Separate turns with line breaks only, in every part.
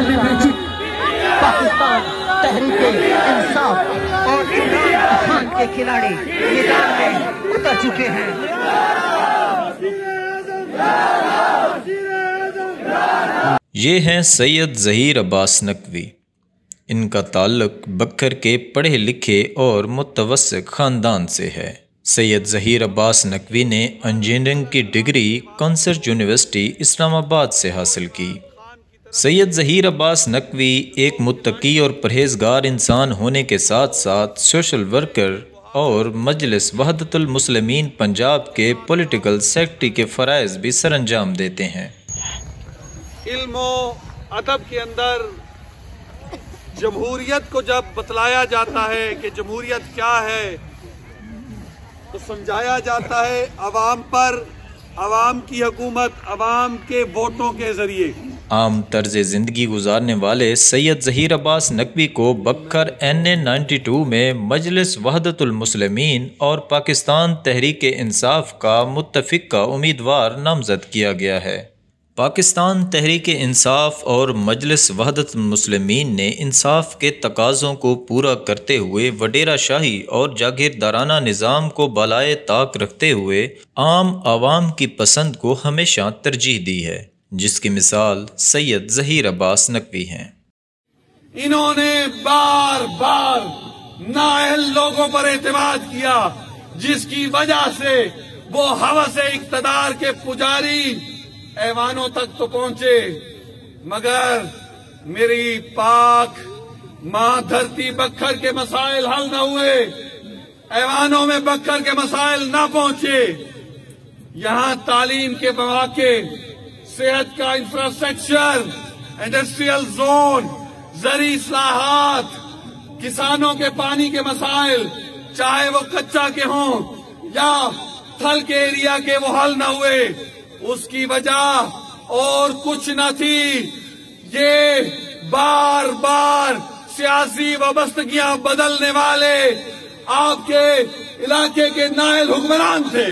में विरचित पाकिस्तान तहरीक-ए-इंसाफ और इमरान खान के खिलाड़ी मैदान में उतर चुके हैं।
ये हैं सैयद ज़हीर अब्बास नकवी। इनका ताल्लुक बक्खर के पढ़े लिखे और मुतवस्सित ख़ानदान से है। सैयद ज़हीर अब्बास नकवी ने इंजीनियरिंग की डिग्री कॉन्सर्ट यूनिवर्सिटी इस्लामाबाद से हासिल की। सैयद ज़हीर अब्बास नकवी एक मुत्तकी और परहेज़गार इंसान होने के साथ साथ सोशल वर्कर और मजलिस वहदतुल मुस्लिमीन पंजाब के पॉलिटिकल सेक्रेटरी के फ़राइज़ भी सरअंजाम देते हैं।
इल्म अदब के अंदर जमहूरियत को जब बतलाया जाता है कि जमहूरियत क्या है, तो समझाया जाता है अवाम पर, अवाम की हुकूमत, अवाम के वोटों के जरिए।
आम तर्ज ज़िंदगी गुजारने वाले सैयद ज़हीर अब्बास नकवी को बक्खर NA 92 में मजलिस वहदतुल मुस्लिमीन और पाकिस्तान तहरीक-ए-इंसाफ का मुत्तफ़िक़ा उम्मीदवार नामज़द किया गया है। पाकिस्तान तहरीक-ए-इंसाफ और मजलिस वहदतुल मुस्लिमीन ने इंसाफ के तकाज़ों को पूरा करते हुए वडेरा शाही और जागीरदाराना निज़ाम को बालाए ताक रखते हुए आम आवाम की पसंद को हमेशा तरजीह दी है, जिसकी मिसाल सैयद ज़हीर अब्बास नकवी हैं।
इन्होंने बार बार नाअहल लोगों पर एतमाद किया, जिसकी वजह से वो हवस इक़्तिदार के पुजारी ऐवानों तक तो पहुंचे, मगर मेरी पाक मां धरती बक्खर के मसाइल हल न हुए, ऐवानों में बक्खर के मसाइल न पहुंचे। यहां तालीम के मौके, सेहत का इंफ्रास्ट्रक्चर, इंडस्ट्रियल जोन, ज़री इस्लाहात, किसानों के पानी के मसाइल, चाहे वो कच्चा के हों या थल के एरिया के, वो हल न हुए। उसकी वजह और कुछ न थी, ये बार बार सियासी वाबस्तगियां बदलने वाले आपके इलाके के नायल हुक्मरान थे।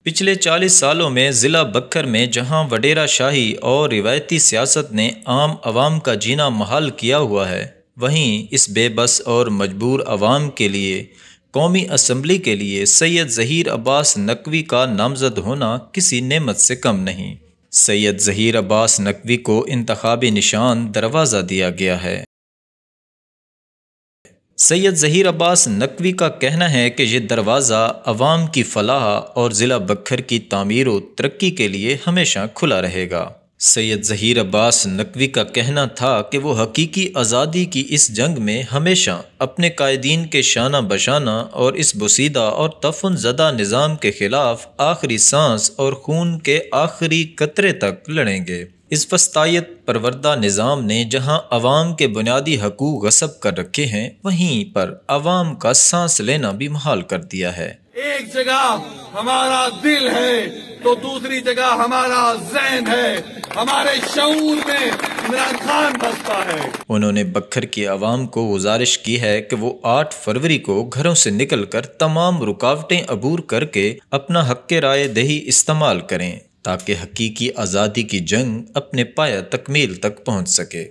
पिछले 40 सालों में ज़िला बक्खर में जहां वडेरा शाही और रिवायती सियासत ने आम आवाम का जीना महाल किया हुआ है, वहीं इस बेबस और मजबूर आवाम के लिए कौमी असम्बली के लिए सैयद ज़हीर अब्बास नकवी का नामज़द होना किसी नेमत से कम नहीं। सैयद ज़हीर अब्बास नकवी को इंतखाबी निशान दरवाज़ा दिया गया है। सैयद ज़हीर अब्बास नकवी का कहना है कि यह दरवाज़ा अवाम की फलाह और ज़िला बक्खर की तामीर और तरक्की के लिए हमेशा खुला रहेगा। सैयद ज़हीर अब्बास नकवी का कहना था कि वो हकीकी आज़ादी की इस जंग में हमेशा अपने कायदीन के शाना बशाना और इस बुसीदा और तफ़न ज़दा निज़ाम के ख़िलाफ़ आखिरी सांस और खून के आखिरी कतरे तक लड़ेंगे। इस फस्तायत परवरदा निज़ाम ने जहां अवाम के बुनियादी हकूक़ गस्ब कर रखे हैं, वहीं पर अवाम का सांस लेना भी मुहाल कर दिया है।
एक जगह हमारा दिल है तो दूसरी जगह हमारा ज़हन है, हमारे शऊर में इमरान खान बसता है।
उन्होंने बक्खर की आवाम को गुजारिश की है कि वो 8 फरवरी को घरों से निकलकर तमाम रुकावटें अबूर करके अपना हक़ राय दही इस्तेमाल करें, ताकि हकीकी आज़ादी की जंग अपने पाया तकमील तक पहुँच सके।